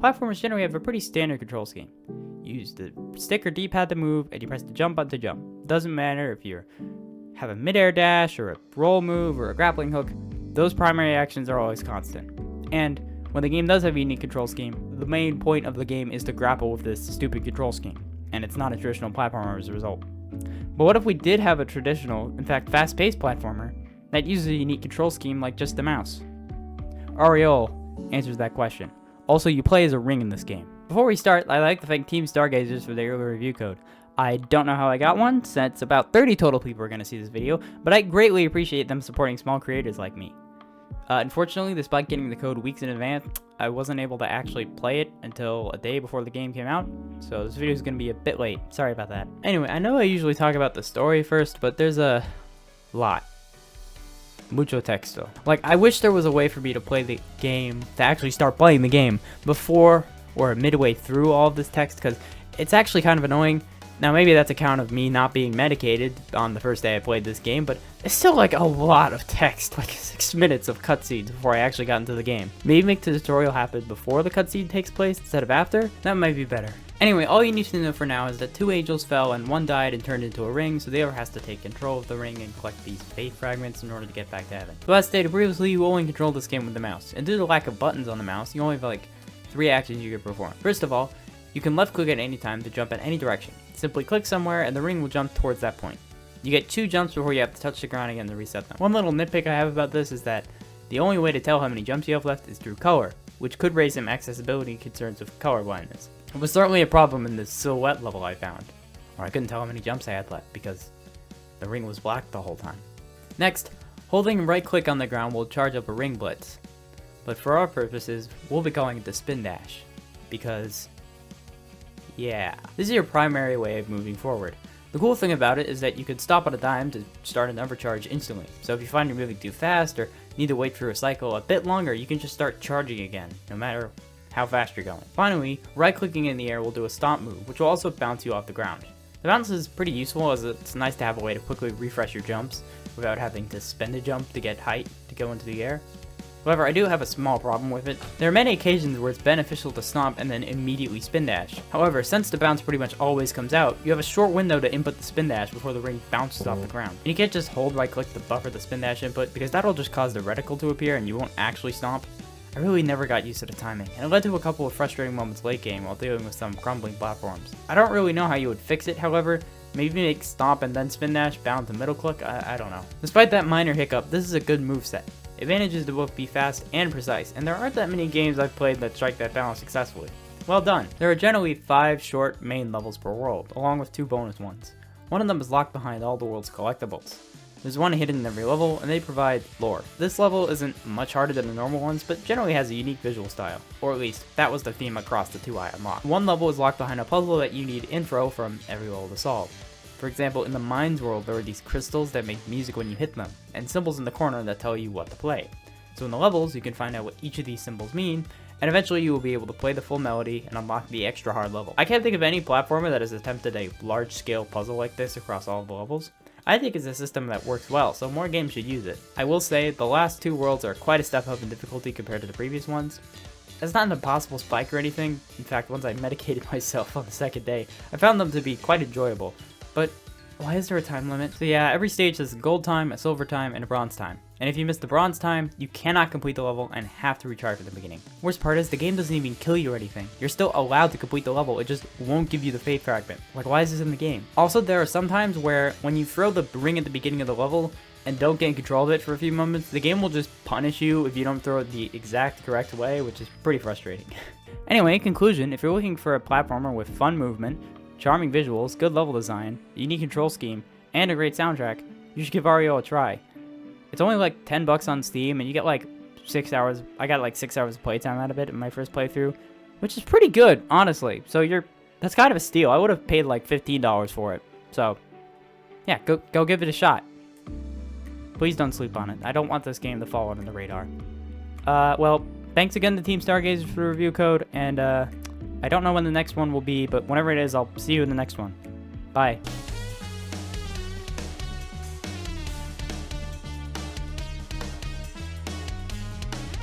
platformers generally have a pretty standard control scheme. You use the stick or D-pad to move, and you press the jump button to jump. Doesn't matter if you have a mid-air dash, or a roll move, or a grappling hook, those primary actions are always constant. And when the game does have a unique control scheme, the main point of the game is to grapple with this stupid control scheme, and it's not a traditional platformer as a result. But what if we did have a traditional, in fact fast-paced platformer, that uses a unique control scheme like just the mouse? Aureole answers that question. Also, you play as a ring in this game. Before we start, I'd like to thank Team Stargazers for their early review code. I don't know how I got one, since about 30 total people are going to see this video, but I greatly appreciate them supporting small creators like me. Unfortunately, despite getting the code weeks in advance, I wasn't able to actually play it until a day before the game came out, so this video is going to be a bit late. Sorry about that. Anyway, I know I usually talk about the story first, but there's a lot. Mucho texto. Like, I wish there was a way for me to play the game, to actually start playing the game before or midway through all of this text, because it's actually kind of annoying. Now, maybe that's a count of me not being medicated on the first day I played this game, but it's still like a lot of text, like 6 minutes of cutscenes before I actually got into the game. Maybe make the tutorial happen before the cutscene takes place instead of after? That might be better. Anyway, all you need to know for now is that 2 angels fell and 1 died and turned into a ring, so the other has to take control of the ring and collect these fate fragments in order to get back to heaven. So as stated previously, you only control this game with the mouse, and due to the lack of buttons on the mouse, you only have like 3 actions you can perform. First of all, you can left click at any time to jump in any direction. Simply click somewhere and the ring will jump towards that point. You get 2 jumps before you have to touch the ground again to reset them. One little nitpick I have about this is that the only way to tell how many jumps you have left is through color, which could raise some accessibility concerns with color blindness. It was certainly a problem in the silhouette level I found, where I couldn't tell how many jumps I had left because the ring was black the whole time. Next, holding right click on the ground will charge up a ring blitz, but for our purposes, we'll be calling it the spin dash, because yeah, this is your primary way of moving forward. The cool thing about it is that you can stop on a dime to start another charge instantly, so if you find you're moving too fast or need to wait for a cycle a bit longer, you can just start charging again, no matter how fast you're going. Finally, right-clicking in the air will do a stomp move, which will also bounce you off the ground. The bounce is pretty useful as it's nice to have a way to quickly refresh your jumps without having to spend a jump to get height to go into the air. However, I do have a small problem with it. There are many occasions where it's beneficial to stomp and then immediately spin dash. However, since the bounce pretty much always comes out, you have a short window to input the spin dash before the ring bounces off the ground. And you can't just hold right click to buffer the spin dash input because that'll just cause the reticle to appear and you won't actually stomp. I really never got used to the timing, and it led to a couple of frustrating moments late game while dealing with some crumbling platforms. I don't really know how you would fix it, however. Maybe make stomp and then spin dash bound to middle click, I don't know. Despite that minor hiccup, this is a good moveset. It manages to both be fast and precise, and there aren't that many games I've played that strike that balance successfully. Well done. There are generally 5 short main levels per world, along with 2 bonus ones. One of them is locked behind all the world's collectibles. There's one hidden in every level, and they provide lore. This level isn't much harder than the normal ones, but generally has a unique visual style. Or at least, that was the theme across the 2 I unlocked. One level is locked behind a puzzle that you need info from every level to solve. For example, in the Mines world, there are these crystals that make music when you hit them, and symbols in the corner that tell you what to play. So in the levels, you can find out what each of these symbols mean, and eventually you will be able to play the full melody and unlock the extra hard level. I can't think of any platformer that has attempted a large-scale puzzle like this across all of the levels. I think it's a system that works well, so more games should use it. I will say, the last 2 worlds are quite a step up in difficulty compared to the previous ones. It's not an impossible spike or anything. In fact, once I medicated myself on the 2nd day, I found them to be quite enjoyable. But why is there a time limit? So yeah, every stage has a gold time, a silver time, and a bronze time. And if you miss the bronze time, you cannot complete the level and have to retry from the beginning. Worst part is, the game doesn't even kill you or anything. You're still allowed to complete the level, it just won't give you the fate fragment. Like, why is this in the game? Also, there are some times where when you throw the ring at the beginning of the level and don't get in control of it for a few moments, the game will just punish you if you don't throw it the exact correct way, which is pretty frustrating. Anyway, in conclusion, if you're looking for a platformer with fun movement, charming visuals, good level design, a unique control scheme, and a great soundtrack, you should give Aureole a try. It's only like $10 on Steam, and you get like 6 hours. I got like 6 hours of playtime out of it in my first playthrough, which is pretty good, honestly. So that's kind of a steal. I would have paid like $15 for it. So yeah, go give it a shot. Please don't sleep on it. I don't want this game to fall under the radar. Well, thanks again to Team Stargazers for the review code, and I don't know when the next one will be, but whenever it is, I'll see you in the next one. Bye.